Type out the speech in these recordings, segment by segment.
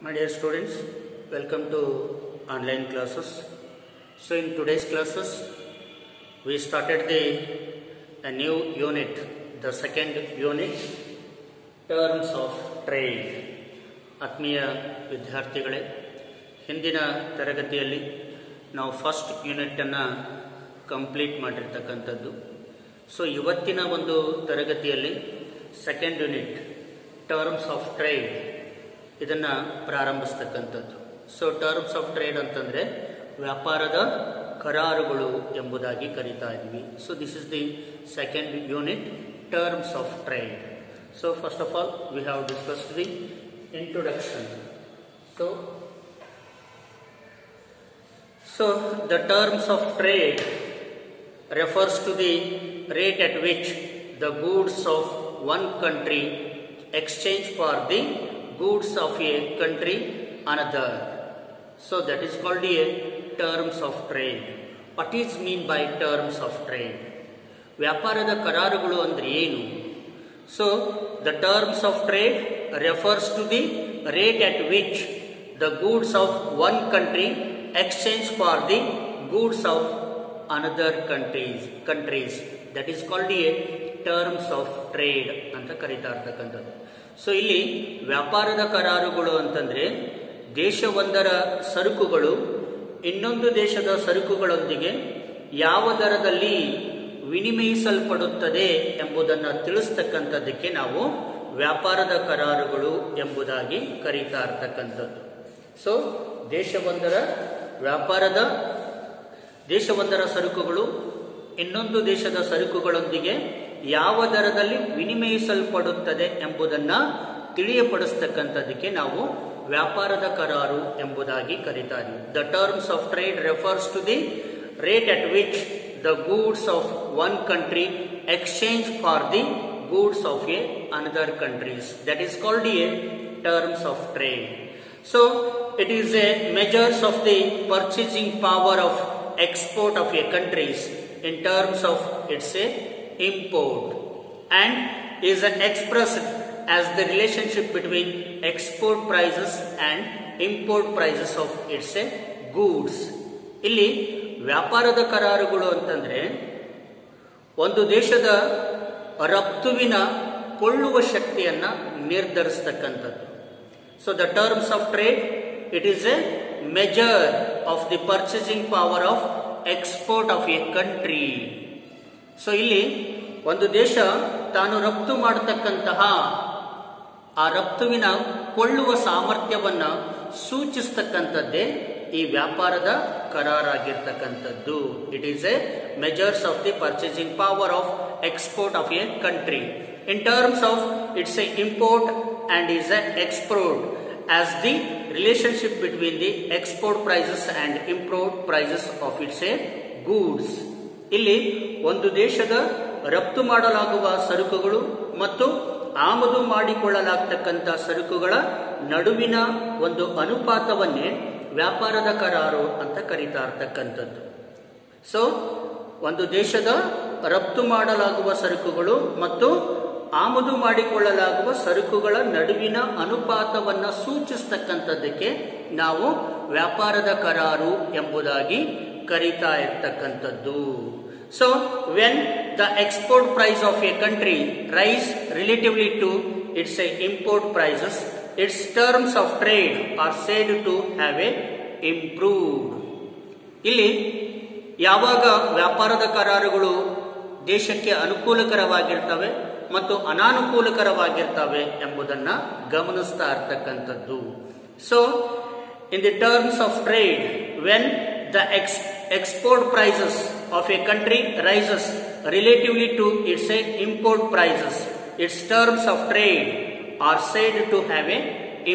My dear students, welcome to online classes. So in today's classes, we started a new unit, the second unit, terms of trade. ಆತ್ಮೀಯ ವಿದ್ಯಾರ್ಥಿಗಳೇ, ಹಿಂದಿನ ತರಗತಿಯಲ್ಲಿ ನಾವು first ಯೂನಿಟನ್ನು complete ಮಾಡಿರ್ತಕ್ಕಂಥದ್ದು. So ಇವತ್ತಿನ ಒಂದು ತರಗತಿಯಲ್ಲಿ second unit terms of trade ಇದನ್ನು ಪ್ರಾರಂಭಿಸ್ತಕ್ಕಂಥದ್ದು. ಸೊ ಟರ್ಮ್ಸ್ ಆಫ್ ಟ್ರೇಡ್ ಅಂತಂದರೆ ವ್ಯಾಪಾರದ ಕರಾರುಗಳು ಎಂಬುದಾಗಿ ಕರೀತಾ ಇದ್ವಿ. So this is the second unit, terms of trade. So first of all we have discussed the introduction. So the terms of trade refers to the rate at which the goods of one country exchange for the goods of a country another. So that is called a terms of trade. What is mean by terms of trade? ವ್ಯಾಪಾರದ ಕರಾರುಗಳು ಅಂದ್ರೆ ಏನು? So the terms of trade refers to the rate at which the goods of one country exchange for the goods of another countries. That is called a terms of trade ಅಂತ ಕರೀತಾ ಇರ್ತಕ್ಕಂಥದ್ದು. So ಇಲ್ಲಿ ವ್ಯಾಪಾರದ ಕರಾರುಗಳು ಅಂತಂದ್ರೆ ದೇಶವೊಂದರ ಸರಕುಗಳು ಇನ್ನೊಂದು ದೇಶದ ಸರಕುಗಳೊಂದಿಗೆ ಯಾವ ದರದಲ್ಲಿ ವಿನಿಮಯಿಸಲ್ಪಡುತ್ತದೆ ಎಂಬುದನ್ನು ತಿಳಿಸ್ತಕ್ಕಂಥದ್ದಕ್ಕೆ ನಾವು ವ್ಯಾಪಾರದ ಕರಾರುಗಳು ಎಂಬುದಾಗಿ ಕರೀತಾ ಇರ್ತಕ್ಕಂಥದ್ದು. ಸೊ ದೇಶವೊಂದರ ಸರಕುಗಳು ಇನ್ನೊಂದು ದೇಶದ ಸರಕುಗಳೊಂದಿಗೆ ಯಾವ ದರದಲ್ಲಿ ವಿನಿಮಯಿಸಲ್ಪಡುತ್ತದೆ ಎಂಬುದನ್ನು ತಿಳಿಯಪಡಿಸ್ತಕ್ಕಂಥದ್ದಕ್ಕೆ ನಾವು ವ್ಯಾಪಾರದ ಕರಾರು ಎಂಬುದಾಗಿ ಕರೀತಾ ಇದ್ದೀವಿ. The terms of trade refers to the rate at which the goods of one country exchange for the goods of another countries. That is called a terms of trade. So it is a measures of the purchasing power of export of a countries in terms of its import, and is expressed as the relationship between export prices and import prices of its goods. ಇಲ್ಲಿ ವ್ಯಾಪಾರದ ಕರಾರುಗಳು ಅಂತಂದ್ರೆ ಒಂದು ದೇಶದ ರಫ್ತುವಿನ ಕೊಳ್ಳುವ ಶಕ್ತಿಯನ್ನ ನಿರ್ಧರಿಸತಕ್ಕಂಥದ್ದು. So the terms of trade it is a measure of the purchasing power of export of a country. So ಇಲ್ಲಿ ಒಂದು ದೇಶ ತಾನು ರಫ್ತು ಮಾಡತಕ್ಕಂತಹ ಆ ರಫ್ತುವಿನ ಕೊಳ್ಳುವ ಸಾಮರ್ಥ್ಯವನ್ನ ಸೂಚಿಸ್ತಕ್ಕಂಥದ್ದೇ ಈ ವ್ಯಾಪಾರದ ಕರಾರಾಗಿರ್ತಕ್ಕಂಥದ್ದು. It is a measures of the purchasing power of export of a country in terms of its a import and is a export as the relationship between the export prices and import prices of its a goods. ಇಲ್ಲಿ ಒಂದು ದೇಶದ ರಫ್ತು ಮಾಡಲಾಗುವ ಸರಕುಗಳು ಮತ್ತು ಆಮದು ಮಾಡಿಕೊಳ್ಳಲಾಗ್ತಕ್ಕಂಥ ಸರಕುಗಳ ನಡುವಿನ ಒಂದು ಅನುಪಾತವನ್ನೇ ವ್ಯಾಪಾರದ ಕರಾರು ಅಂತ ಕರೀತಾ ಇರ್ತಕ್ಕಂಥದ್ದು. ಸೊ ಒಂದು ದೇಶದ ರಫ್ತು ಮಾಡಲಾಗುವ ಸರಕುಗಳು ಮತ್ತು ಆಮದು ಮಾಡಿಕೊಳ್ಳಲಾಗುವ ಸರಕುಗಳ ನಡುವಿನ ಅನುಪಾತವನ್ನು ಸೂಚಿಸ್ತಕ್ಕಂಥದ್ದಕ್ಕೆ ನಾವು ವ್ಯಾಪಾರದ ಕರಾರು ಎಂಬುದಾಗಿ ಕರೀತಾ ಇರ್ತಕ್ಕಂಥದ್ದು. So when the export price of a country rise relatively to its import prices, its terms of trade are said to have improved. ಇಲ್ಲಿ ಯಾವಾಗ ವ್ಯಾಪಾರದ ಕರಾರುಗಳು ದೇಶಕ್ಕೆ ಅನುಕೂಲಕರವಾಗಿರ್ತವೆ ಮತ್ತು ಅನಾನುಕೂಲಕರವಾಗಿರ್ತವೆ ಎಂಬುದನ್ನ ಗಮನಿಸ್ತಾ ಇರ್ತಕ್ಕಂಥದ್ದು. So in the terms of trade, when the export prices of a country rises relatively to its import prices, its terms of trade are said to have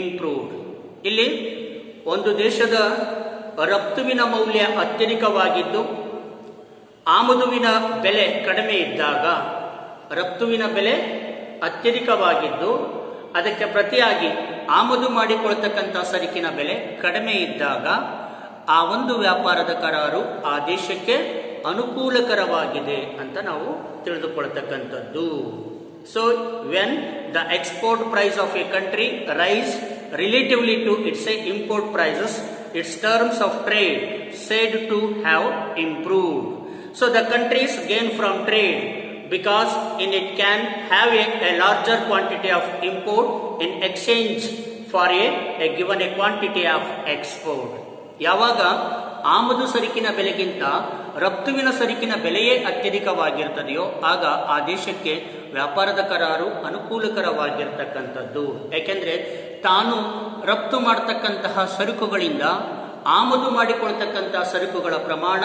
improved. ಇಲ್ಲಿ ಒಂದು ದೇಶದ ರಫ್ತುವಿನ ಮೌಲ್ಯ ಅತ್ಯಧಿಕವಾಗಿದ್ದು ಆಮದುವಿನ ಬೆಲೆ ಕಡಿಮೆ ಇದ್ದಾಗ, ರಫ್ತುವಿನ ಬೆಲೆ ಅತ್ಯಧಿಕವಾಗಿದ್ದು ಅದಕ್ಕೆ ಪ್ರತಿಯಾಗಿ ಆಮದು ಮಾಡಿಕೊಳ್ತಕ್ಕಂಥ ಸರಕಿನ ಬೆಲೆ ಕಡಿಮೆ ಇದ್ದಾಗ ಆ ಒಂದು ವ್ಯಾಪಾರದ ಕರಾರು ಆ ದೇಶಕ್ಕೆ ಅನುಕೂಲಕರವಾಗಿದೆ ಅಂತ ನಾವು ತಿಳಿದುಕೊಳ್ತಕ್ಕಂಥದ್ದು. So when the export price of a country rise relatively to its import prices, its terms of trade said to have improved. So the countries gain from trade because in it can have a larger quantity of import in exchange for a given a quantity of export. ಯಾವಾಗ ಆಮದು ಸರಕಿನ ಬೆಲೆಗಿಂತ ರಫ್ತುವಿನ ಸರಕಿನ ಬೆಲೆಯೇ ಅತ್ಯಧಿಕವಾಗಿರ್ತದೆಯೋ ಆಗ ಆ ದೇಶಕ್ಕೆ ವ್ಯಾಪಾರದ ಕರಾರು ಅನುಕೂಲಕರವಾಗಿರ್ತಕ್ಕಂಥದ್ದು. ಯಾಕೆಂದ್ರೆ ತಾನು ರಫ್ತು ಮಾಡತಕ್ಕಂತಹ ಸರಕುಗಳಿಂದ ಆಮದು ಮಾಡಿಕೊಳ್ತಕ್ಕಂತಹ ಸರಕುಗಳ ಪ್ರಮಾಣ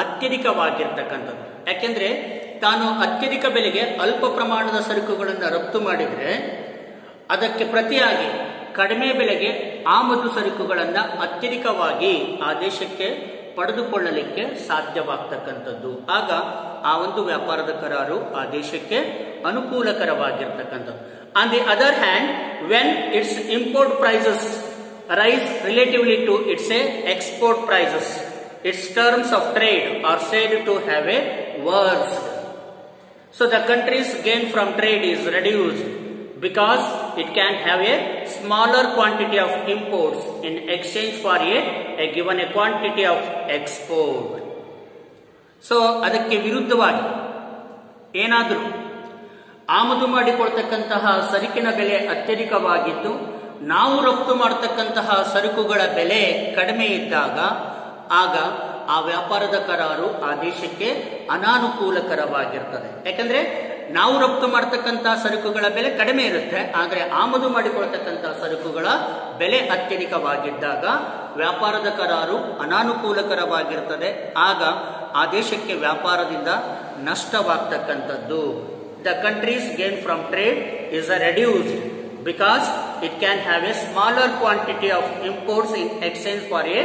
ಅತ್ಯಧಿಕವಾಗಿರ್ತಕ್ಕಂಥದ್ದು. ಯಾಕೆಂದ್ರೆ ತಾನು ಅತ್ಯಧಿಕ ಬೆಲೆಗೆ ಅಲ್ಪ ಪ್ರಮಾಣದ ಸರಕುಗಳನ್ನು ರಫ್ತು ಮಾಡಿದ್ರೆ ಅದಕ್ಕೆ ಪ್ರತಿಯಾಗಿ ಕಡಿಮೆ ಬೆಲೆಗೆ ಆಮದು ಸರಕುಗಳನ್ನು ಅತ್ಯಧಿಕವಾಗಿ ಆ ದೇಶಕ್ಕೆ ಪಡೆದುಕೊಳ್ಳಲಿಕ್ಕೆ ಸಾಧ್ಯವಾಗ್ತಕ್ಕಂಥದ್ದು. ಆಗ ಆ ಒಂದು ವ್ಯಾಪಾರದ ಕರಾರು ಆ ದೇಶಕ್ಕೆ ಅನುಕೂಲಕರವಾಗಿರ್ತಕ್ಕಂಥದ್ದು. On the other hand, when its import prices rise relatively to its export prices, its terms of trade are said to have a worsened. So the country's gain from trade is reduced because it can have a smaller quantity of imports in exchange for a given a quantity of export. So ಅದಕ್ಕೆ ವಿರುದ್ಧವಾಗಿ ಏನಾದರೂ ಆಮದು ಮಾಡಿಕೊಳ್ತಕ್ಕಂತಹ ಸರಕಿನ ಬೆಲೆ ಅತ್ಯಧಿಕವಾಗಿದ್ದು ನಾವು ರಫ್ತು ಮಾಡತಕ್ಕಂತಹ ಸರಕುಗಳ ಬೆಲೆ ಕಡಿಮೆ ಇದ್ದಾಗ ಆಗ ಆ ವ್ಯಾಪಾರದ ಕರಾರು ಆ ದೇಶಕ್ಕೆ ಅನಾನುಕೂಲಕರವಾಗಿರ್ತದೆ. ಯಾಕಂದ್ರೆ ನಾವು ರಫ್ತು ಮಾಡತಕ್ಕಂತಹ ಸರಕುಗಳ ಬೆಲೆ ಕಡಿಮೆ ಇರುತ್ತೆ, ಆದರೆ ಆಮದು ಮಾಡಿಕೊಳ್ತಕ್ಕಂತಹ ಸರಕುಗಳ ಬೆಲೆ ಅತ್ಯಧಿಕವಾಗಿದ್ದಾಗ ವ್ಯಾಪಾರದ ಕರಾರು ಅನಾನುಕೂಲಕರವಾಗಿರ್ತದೆ. ಆಗ ಆ ದೇಶಕ್ಕೆ ವ್ಯಾಪಾರದಿಂದ ನಷ್ಟವಾಗ್ತಕ್ಕಂಥದ್ದು. The countries gain from trade is reduced because it can have a smaller quantity of imports in exchange for a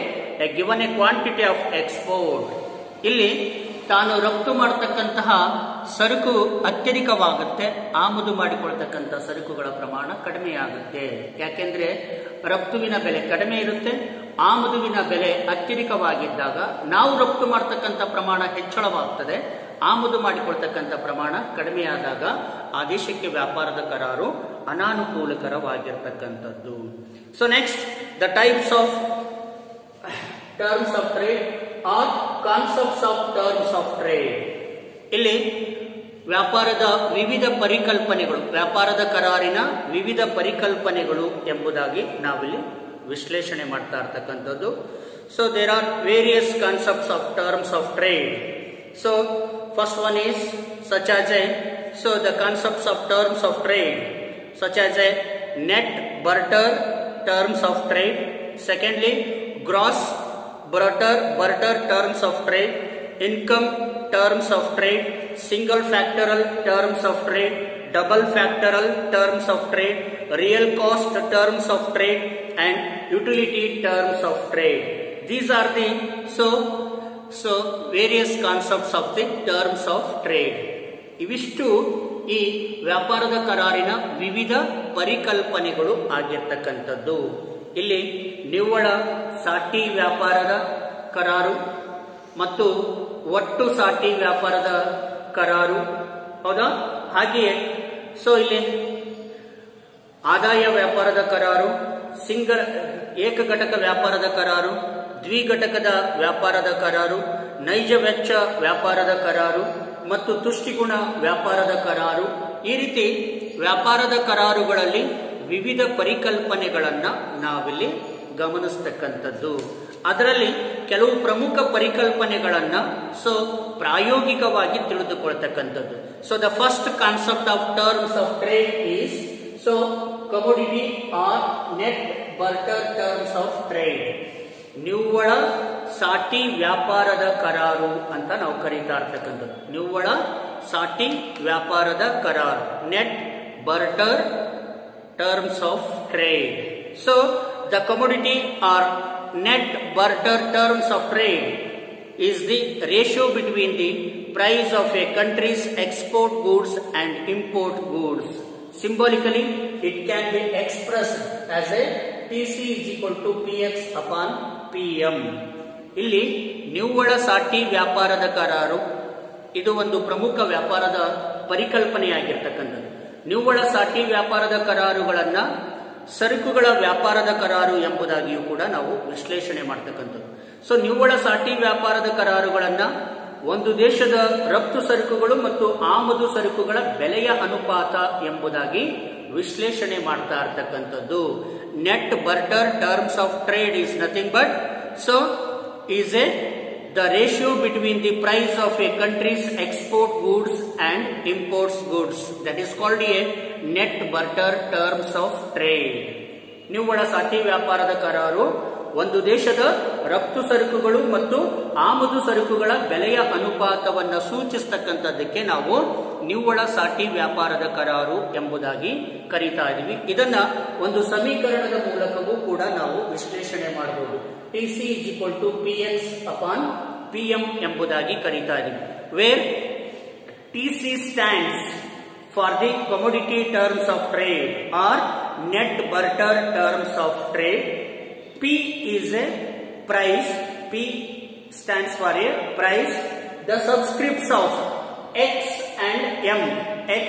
given a quantity of export. ಇಲ್ಲಿ ತಾನು ರಫ್ತು ಮಾಡತಕ್ಕಂತಹ ಸರಕು ಅತ್ಯಧಿಕವಾಗುತ್ತೆ, ಆಮದು ಮಾಡಿಕೊಳ್ತಕ್ಕಂತಹ ಸರಕುಗಳ ಪ್ರಮಾಣ ಕಡಿಮೆಯಾಗುತ್ತೆ. ಯಾಕೆಂದ್ರೆ ರಫ್ತುವಿನ ಬೆಲೆ ಕಡಿಮೆ ಇರುತ್ತೆ, ಆಮದುವಿನ ಬೆಲೆ ಅತ್ಯಧಿಕವಾಗಿದ್ದಾಗ ನಾವು ರಫ್ತು ಮಾಡತಕ್ಕಂಥ ಪ್ರಮಾಣ ಹೆಚ್ಚಳವಾಗ್ತದೆ, ಆಮದು ಮಾಡಿಕೊಳ್ತಕ್ಕಂಥ ಪ್ರಮಾಣ ಕಡಿಮೆಯಾದಾಗ ಆ ದೇಶಕ್ಕೆ ವ್ಯಾಪಾರದ ಕರಾರು ಅನಾನುಕೂಲಕರವಾಗಿರ್ತಕ್ಕಂಥದ್ದು. So next, the types of terms of trade are concepts of terms of trade. ಇಲ್ಲಿ ವ್ಯಾಪಾರದ ವಿವಿಧ ಪರಿಕಲ್ಪನೆಗಳು, ವ್ಯಾಪಾರದ ಕರಾರಿನ ವಿವಿಧ ಪರಿಕಲ್ಪನೆಗಳು ಎಂಬುದಾಗಿ ನಾವಿಲ್ಲಿ ವಿಶ್ಲೇಷಣೆ ಮಾಡ್ತಾ ಇರ್ತಕ್ಕಂಥದ್ದು. So there are various concepts of terms of trade. So first one is such as the concepts of terms of trade, such as net barter terms of trade. Secondly, gross barter terms of trade, income terms of trade, single factorial terms of trade, double factorial terms of trade, real cost terms of trade, and utility terms of trade. These are the so various concepts of the terms of trade. ಇವಿಷ್ಟು ಈ ವ್ಯಾಪಾರದ ಕರಾರಿನ ವಿವಿಧ ಪರಿಕಲ್ಪನೆಗಳು ಆಗಿರ್ತಕ್ಕಂಥದ್ದು. ಇಲ್ಲಿ ನಿವ್ವಳ ಸಾಟಿ ವ್ಯಾಪಾರದ ಕರಾರು ಮತ್ತು ಒಟ್ಟು ಸಾಟಿ ವ್ಯಾಪಾರದ ಕರಾರು, ಹೌದಾ? ಹಾಗೆಯೇ ಇಲ್ಲಿ ಆದಾಯ ವ್ಯಾಪಾರದ ಕರಾರು, ಏಕ ಘಟಕ ವ್ಯಾಪಾರದ ಕರಾರು, ದ್ವಿಘಟಕದ ವ್ಯಾಪಾರದ ಕರಾರು, ನೈಜ ವೆಚ್ಚ ವ್ಯಾಪಾರದ ಕರಾರು ಮತ್ತು ತುಷ್ಟಿಗುಣ ವ್ಯಾಪಾರದ ಕರಾರು. ಈ ರೀತಿ ವ್ಯಾಪಾರದ ಕರಾರುಗಳಲ್ಲಿ ವಿವಿಧ ಪರಿಕಲ್ಪನೆಗಳನ್ನ ನಾವಿಲ್ಲಿ ಗಮನಿಸ್ತಕ್ಕಂಥದ್ದು. ಅದರಲ್ಲಿ ಕೆಲವು ಪ್ರಮುಖ ಪರಿಕಲ್ಪನೆಗಳನ್ನ ಪ್ರಾಯೋಗಿಕವಾಗಿ ತಿಳಿದುಕೊಳ್ತಕ್ಕಂಥದ್ದು. So the first concept of terms of trade is commodity or net barter terms of trade. ನಿವ್ವಳ ಸಾಟಿ ವ್ಯಾಪಾರದ ಕರಾರು ಅಂತ ನಾವು ಕರೀತಾ ಇರ್ತಕ್ಕಂಥದ್ದು. ನಿವ್ವಳ ಸಾಟಿ ವ್ಯಾಪಾರದ ಕರಾರು, net barter terms of trade. So the commodity or net barter terms of trade is the ratio between the price of a country's export goods and import goods. Symbolically, it can be expressed as a TC is equal to PX upon PM. ಇಲ್ಲಿ ನಿವ್ವಳ ಸಾಟಿ ವ್ಯಾಪಾರದ ಕರಾರು ಇದು ಒಂದು ಪ್ರಮುಖ ವ್ಯಾಪಾರದ ಪರಿಕಲ್ಪನೆಯಾಗಿರ್ತಕ್ಕಂಥದ್ದು. ನಿವ್ವಳ ಸಾಟಿ ವ್ಯಾಪಾರದ ಕರಾರುಗಳನ್ನ ಸರಕುಗಳ ವ್ಯಾಪಾರದ ಕರಾರು ಎಂಬುದಾಗಿಯೂ ಕೂಡ ನಾವು ವಿಶ್ಲೇಷಣೆ ಮಾಡ್ತಕ್ಕಂಥದ್ದು. ಸೊ ನಿವ್ವಳ ಸಾಟಿ ವ್ಯಾಪಾರದ ಕರಾರುಗಳನ್ನ ಒಂದು ದೇಶದ ರಫ್ತು ಸರಕುಗಳು ಮತ್ತು ಆಮದು ಸರಕುಗಳ ಬೆಲೆಯ ಅನುಪಾತ ಎಂಬುದಾಗಿ ವಿಶ್ಲೇಷಣೆ ಮಾಡ್ತಾ ಇರ್ತಕ್ಕಂಥದ್ದು. Net barter terms of trade is nothing but is the ratio between the price of a country's export goods and imports goods. That is called a net barter terms of trade. ನಿವ್ವಳ ಸಾಟಿ ವ್ಯಾಪಾರದ ಕರಾರು ಒಂದು ದೇಶದ ರಫ್ತು ಸರಕುಗಳು ಮತ್ತು ಆಮದು ಸರಕುಗಳ ಬೆಲೆಯ ಅನುಪಾತವನ್ನು ಸೂಚಿಸತಕ್ಕಂಥದ್ದಕ್ಕೆ ನಾವು ನಿವ್ವಳ ಸಾಟಿ ವ್ಯಾಪಾರದ ಕರಾರು ಎಂಬುದಾಗಿ ಕರೀತಾ ಇದೀವಿ. ಇದನ್ನ ಒಂದು ಸಮೀಕರಣದ ಮೂಲಕವೂ ಕೂಡ ನಾವು ವಿಶ್ಲೇಷಣೆ ಮಾಡಬಹುದು. TC is equal to PX upon PM ಎಂಬುದಾಗಿ ಕರೀತಾ ಇದೀವಿ. Where TC stands for the commodity terms of trade or net barter terms of trade. P is a price. P stands for a price. The subscripts of X and M. X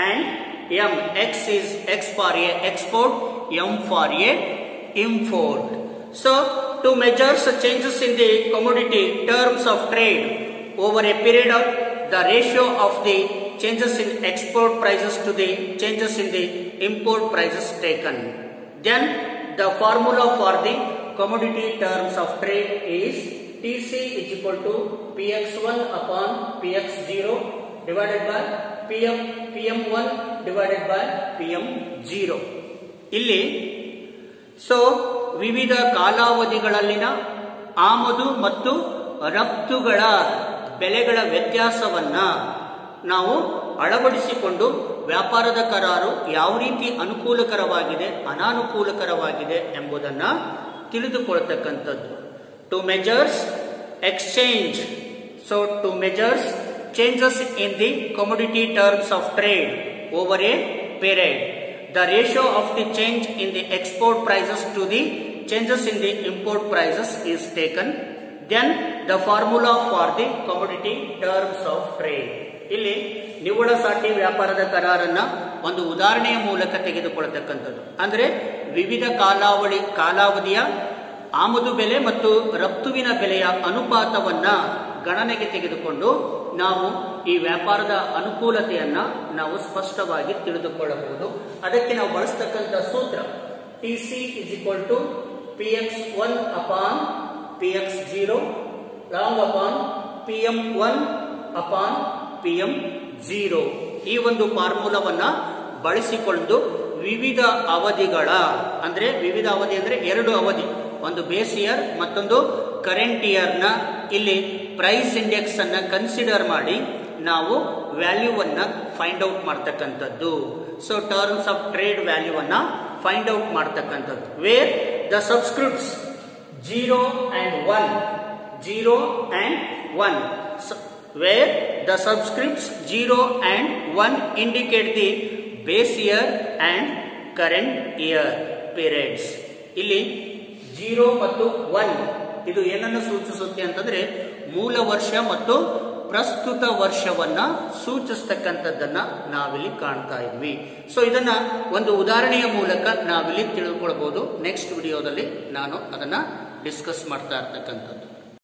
and M. X is X for a export, M for a import. So to measure changes in the commodity terms of trade over a period of the ratio of the changes in export prices to the changes in the import prices taken. Then the formula for the commodity terms of trade is TC is equal to PX1 upon PX0 divided by PM1 divided by PM0. ಇಲ್ಲಿ ವಿವಿಧ ಕಾಲಾವಧಿಗಳಲ್ಲಿನ ಆಮದು ಮತ್ತು ರಫ್ತುಗಳ ಬೆಲೆಗಳ ವ್ಯತ್ಯಾಸವನ್ನ ನಾವು ಅಳವಡಿಸಿಕೊಂಡು ವ್ಯಾಪಾರದ ಕರಾರು ಯಾವ ರೀತಿ ಅನುಕೂಲಕರವಾಗಿದೆ ಅನಾನುಕೂಲಕರವಾಗಿದೆ ಎಂಬುದನ್ನ ತಿಳಿದುಕೊಳ್ಳತಕ್ಕಂಥದ್ದು. To measures exchange to measures changes in the commodity terms of trade over a period. The ratio of the change in the export prices to the changes in the import prices is taken. Then the formula for the commodity terms of trade. ಇಲ್ಲಿ ನಿವ್ವಳ ಸಾಟಿ ವ್ಯಾಪಾರದ ಕರಾರನ್ನ ಒಂದು ಉದಾಹರಣೆಯ ಮೂಲಕ ತೆಗೆದುಕೊಳ್ಳತಕ್ಕಂಥದ್ದು. ಅಂದ್ರೆ ವಿವಿಧ ಕಾಲಾವಧಿಯ ಆಮದು ಬೆಲೆ ಮತ್ತು ರಫ್ತುವಿನ ಬೆಲೆಯ ಅನುಪಾತವನ್ನ ಗಣನೆಗೆ ತೆಗೆದುಕೊಂಡು ನಾವು ಈ ವ್ಯಾಪಾರದ ಅನುಕೂಲತೆಯನ್ನ ನಾವು ಸ್ಪಷ್ಟವಾಗಿ ತಿಳಿದುಕೊಳ್ಳಬಹುದು. ಅದಕ್ಕೆ ನಾವು ಬಳಸತಕ್ಕಂಥ ಸೂತ್ರ TC is equal to PX1 upon PX0 long upon PM1 upon PM0. ಈ ಒಂದು ಫಾರ್ಮುಲಾವನ್ನ ಬಳಸಿಕೊಂಡು ವಿವಿಧ ಅವಧಿಗಳ ವಿವಿಧ ಅವಧಿ ಅಂದ್ರೆ ಎರಡು ಅವಧಿ, ಒಂದು ಬೇಸ್ ಇಯರ್ ಮತ್ತೊಂದು ಕರೆಂಟ್ ಇಯರ್ ನ ಇಲ್ಲಿ ಪ್ರೈಸ್ ಇಂಡೆಕ್ಸ್ ಅನ್ನ ಕನ್ಸಿಡರ್ ಮಾಡಿ ನಾವು ವ್ಯಾಲ್ಯೂವನ್ನ ಫೈಂಡ್ ಔಟ್ ಮಾಡ್ತಕ್ಕಂಥದ್ದು. ಟರ್ಮ್ಸ್ ಆಫ್ ಟ್ರೇಡ್ ವ್ಯಾಲ್ಯೂವನ್ನ ಫೈಂಡ್ ಔಟ್ ಮಾಡ್ತಕ್ಕಂಥದ್ದು. Where the subscripts 0 and 1 where the subscripts 0 and 1 indicate the base year and current year periods. ಇಲ್ಲಿ 0 ಮತ್ತು 1 ಇದು ಏನನ್ನು ಸೂಚಿಸುತ್ತೆ ಅಂತಂದ್ರೆ ಮೂಲ ವರ್ಷ ಮತ್ತು ಪ್ರಸ್ತುತ ವರ್ಷವನ್ನ ಸೂಚಿಸತಕ್ಕಂಥದ್ದನ್ನ ನಾವಿಲ್ಲಿ ಕಾಣ್ತಾ ಇದ್ವಿ. ಇದನ್ನ ಒಂದು ಉದಾಹರಣೆಯ ಮೂಲಕ ನಾವಿಲ್ಲಿ ತಿಳ್ಕೊಳ್ಬಹುದು. ನೆಕ್ಸ್ಟ್ ವಿಡಿಯೋದಲ್ಲಿ ನಾನು ಅದನ್ನ ಡಿಸ್ಕಸ್ ಮಾಡ್ತಾ ಇರ್ತಕ್ಕಂಥದ್ದು.